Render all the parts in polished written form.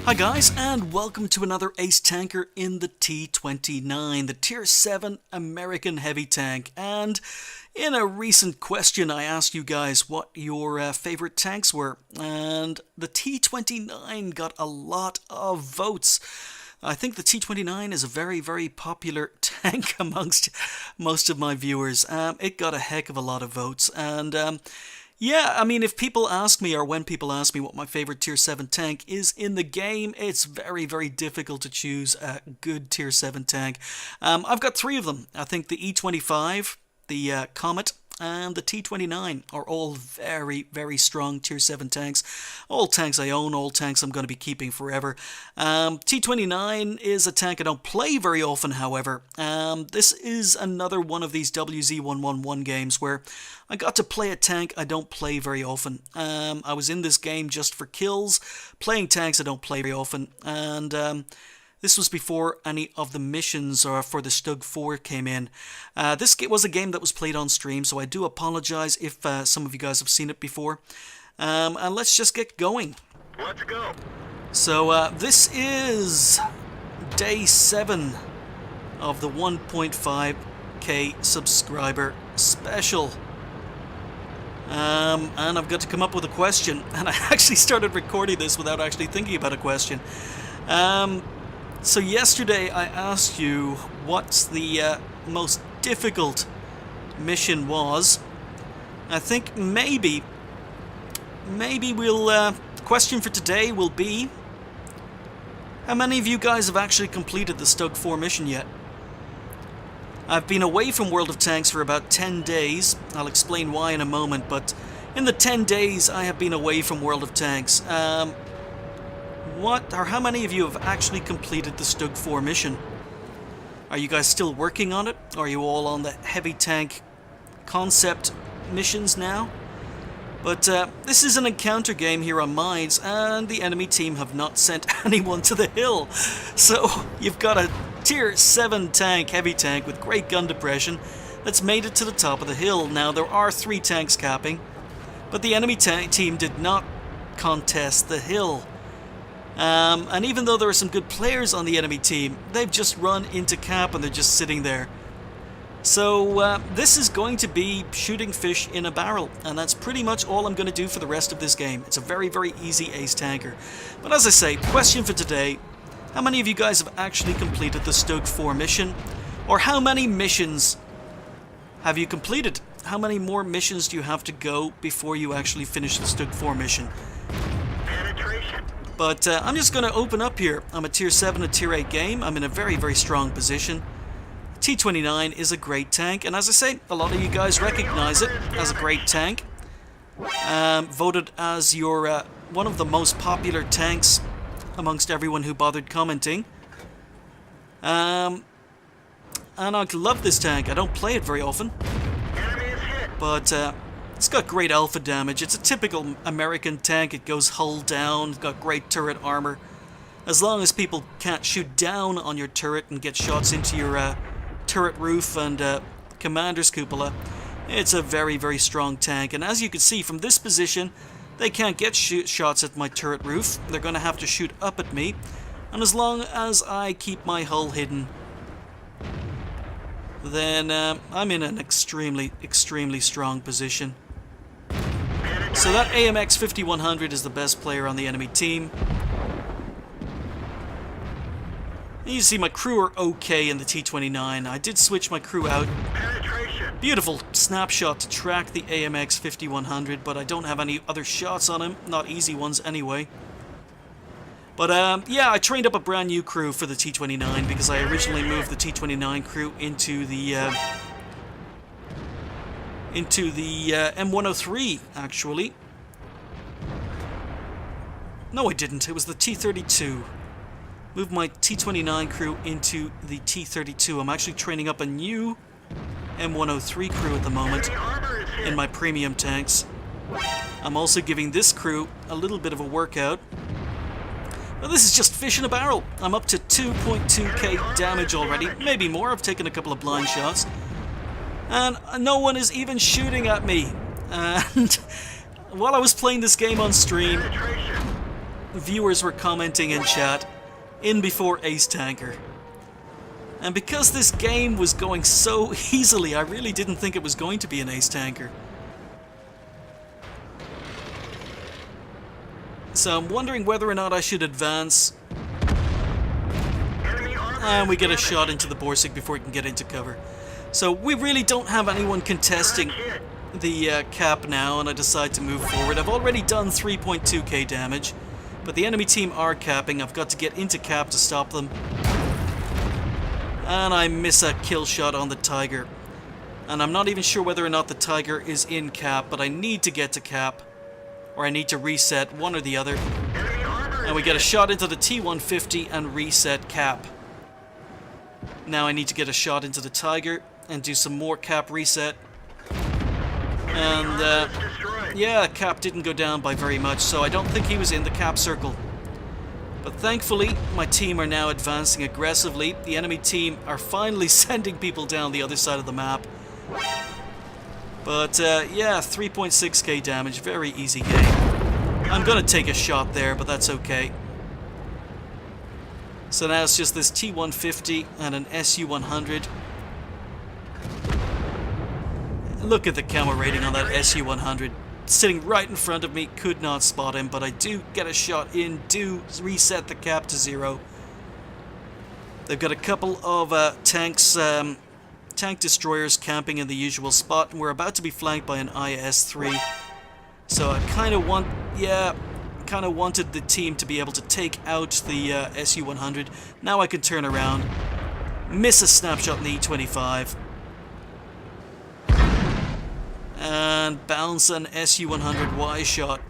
Hi guys, and welcome to another ace tanker in the T29, the Tier 7 American heavy tank. And in a recent question I asked you guys what your favorite tanks were, and the T29 got a lot of votes. I think the T29 is a very popular tank amongst most of my viewers. It got a heck of a lot of votes, and yeah, I mean, if people ask me, or when people ask me what my favorite Tier 7 tank is in the game, it's very difficult to choose a good Tier 7 tank. I've got three of them. I think the E25, the Comet, and the T29 are all very strong Tier 7 tanks. All tanks I own, all tanks I'm going to be keeping forever. T29 is a tank I don't play very often, however. This is another one of these WZ111 games where I got to play a tank I don't play very often. I was in this game just for kills, playing tanks I don't play very often, and this was before any of the missions for the Stug 4 came in. This was a game that was played on stream, so I do apologize if some of you guys have seen it before. And let's just get going. Let's go. So this is day 7 of the 1.5k subscriber special. And I've got to come up with a question, and I actually started recording this without actually thinking about a question. So yesterday I asked you what the most difficult mission was. I think maybe we'll, the question for today will be, how many of you guys have actually completed the Stug 4 mission yet? I've been away from World of Tanks for about 10 days. I'll explain why in a moment, but in the 10 days I have been away from World of Tanks. How many of you have actually completed the Stug 4 mission? Are you guys still working on it? Are you all on the heavy tank concept missions now? But this is an encounter game here on Mines, and the enemy team have not sent anyone to the hill. So you've got a Tier 7 tank, heavy tank with great gun depression that's made it to the top of the hill. Now there are 3 tanks capping, but the enemy team did not contest the hill. And even though there are some good players on the enemy team, they've just run into cap and they're just sitting there. So this is going to be shooting fish in a barrel, and that's pretty much all I'm going to do for the rest of this game. It's a very easy ace tanker. But as I say, question for today, how many of you guys have actually completed the Stug 4 mission? Or how many missions have you completed? How many more missions do you have to go before you actually finish the Stug 4 mission? But I'm just going to open up here. I'm a Tier 7 and Tier 8 game. I'm in a very strong position. T29 is a great tank, and as I say, a lot of you guys recognize it as a great tank. Voted as your one of the most popular tanks amongst everyone who bothered commenting. And I love this tank. I don't play it very often, but it's got great alpha damage. It's a typical American tank. It goes hull down. It's got great turret armor. As long as people can't shoot down on your turret and get shots into your turret roof and commander's cupola, it's a very strong tank. And as you can see from this position, they can't get shots at my turret roof. They're going to have to shoot up at me. And as long as I keep my hull hidden, then I'm in an extremely strong position. So that AMX 5100 is the best player on the enemy team. And you see my crew are okay in the T29. I did switch my crew out. Beautiful snapshot to track the AMX 5100, but I don't have any other shots on him. Not easy ones anyway. But yeah, I trained up a brand new crew for the T29 because I originally moved the T29 crew into the M103, actually. No, I didn't. It was the T32. Moved my T29 crew into the T32. I'm actually training up a new M103 crew at the moment in my premium tanks. I'm also giving this crew a little bit of a workout. Well, this is just fish in a barrel. I'm up to 2.2k damage already, maybe more. I've taken a couple of blind shots. And no one is even shooting at me. And while I was playing this game on stream, viewers were commenting in chat, in before Ace Tanker. And because this game was going so easily, I really didn't think it was going to be an Ace Tanker. So I'm wondering whether or not I should advance. And we get a shot into the Borsig before he can get into cover. So we really don't have anyone contesting the cap now, and I decide to move forward. I've already done 3.2k damage, but the enemy team are capping. I've got to get into cap to stop them. And I miss a kill shot on the Tiger. And I'm not even sure whether or not the Tiger is in cap, but I need to get to cap. Or I need to reset, one or the other. And we get a shot into the T150 and reset cap. Now I need to get a shot into the Tiger and do some more cap reset. And yeah, cap didn't go down by very much, so I don't think he was in the cap circle. But thankfully, my team are now advancing aggressively. The enemy team are finally sending people down the other side of the map. But yeah, 3.6k damage, very easy game. I'm gonna take a shot there, but that's okay. So now it's just this T150 and an SU-100. Look at the camo rating on that SU-100. Sitting right in front of me, could not spot him, but I do get a shot in, do reset the cap to 0. They've got a couple of tanks, tank destroyers camping in the usual spot, and we're about to be flanked by an IS-3. So I kind of wanted the team to be able to take out the SU-100. Now I can turn around, miss a snapshot in the E25, and bounce an SU-100 Y shot.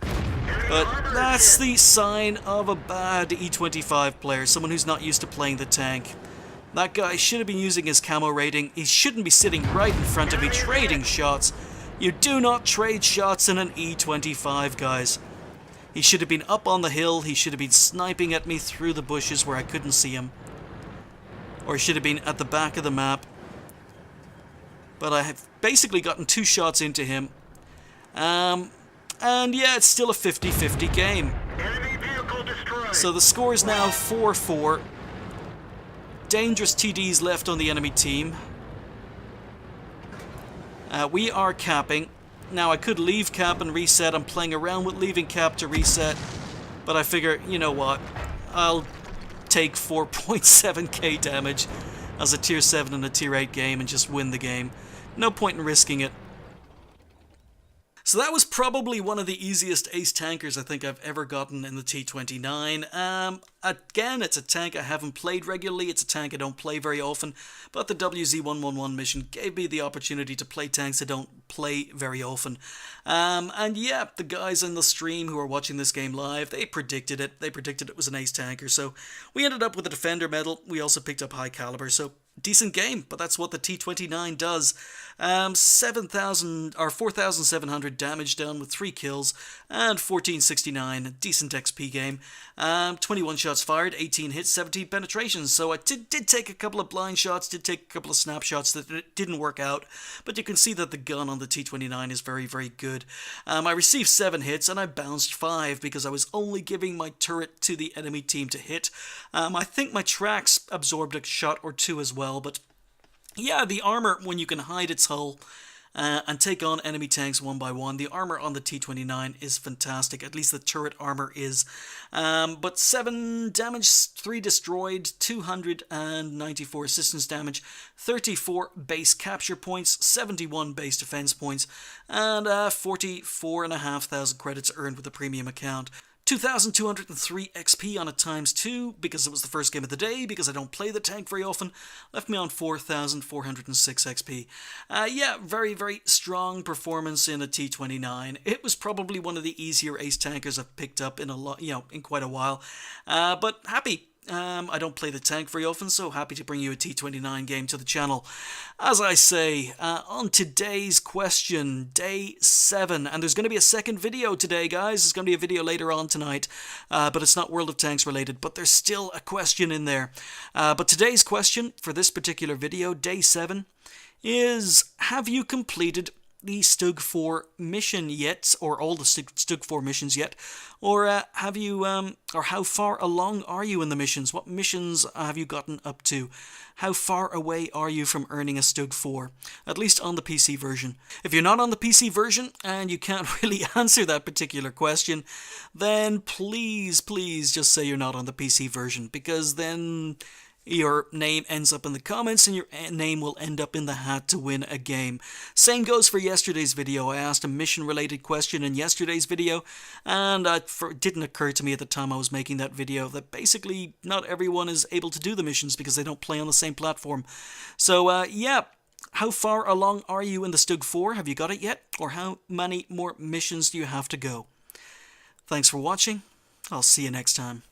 But that's the sign of a bad E25 player, someone who's not used to playing the tank. That guy should have been using his camo rating. He shouldn't be sitting right in front of me trading shots. You do not trade shots in an E25, guys. He should have been up on the hill. He should have been sniping at me through the bushes where I couldn't see him. Or he should have been at the back of the map. But I have basically gotten 2 shots into him. And yeah, it's still a 50-50 game. So the score is now 4-4. Dangerous TDs left on the enemy team. We are capping. Now I could leave cap and reset. I'm playing around with leaving cap to reset. But I figure, you know what? I'll take 4.7k damage as a tier 7 and a tier 8 game and just win the game. No point in risking it. So that was probably one of the easiest ace tankers I think I've ever gotten in the T29. Again, it's a tank I haven't played regularly, it's a tank I don't play very often, but the WZ111 mission gave me the opportunity to play tanks I don't play very often. And yeah, the guys in the stream who are watching this game live, they predicted it. They predicted it was an ace tanker, so we ended up with a defender medal. We also picked up high caliber, so decent game, but that's what the T29 does. 4,700 damage done with 3 kills and 1469, decent XP game. 21 shots fired, 18 hits, 17 penetrations. So I did take a couple of blind shots, did take a couple of snapshots that didn't work out, but you can see that the gun on the T29 is very, very good. I received 7 hits and I bounced 5 because I was only giving my turret to the enemy team to hit. I think my tracks absorbed a shot or 2 as well, but yeah, the armor, when you can hide its hull and take on enemy tanks one by one, the armor on the T29 is fantastic. At least the turret armor is. But 7 damage, 3 destroyed, 294 assistance damage, 34 base capture points, 71 base defense points, and 44,500 credits earned with a premium account. 2,203 XP on a ×2 because it was the first game of the day, because I don't play the tank very often, left me on 4,406 XP. Yeah, very, very strong performance in a T29. It was probably one of the easier ace tankers I've picked up in in quite a while. But happy. I don't play the tank very often, so happy to bring you a T29 game to the channel. As I say, on today's question, day 7, and there's going to be a second video today, guys. There's going to be a video later on tonight, but it's not World of Tanks related, but there's still a question in there. But today's question for this particular video, day 7, is: have you completed the Stug 4 mission yet, or all the Stug 4 missions yet? Or have you, or how far along are you in the missions? What missions have you gotten up to? How far away are you from earning a Stug 4? At least on the PC version. If you're not on the PC version and you can't really answer that particular question, then please just say you're not on the PC version, because then your name ends up in the comments and your name will end up in the hat to win a game. Same goes for yesterday's video. I asked a mission related question in yesterday's video, and it didn't occur to me at the time I was making that video that basically not everyone is able to do the missions because they don't play on the same platform. So yeah, how far along are you in the Stug 4? Have you got it yet? Or how many more missions do you have to go? Thanks for watching. I'll see you next time.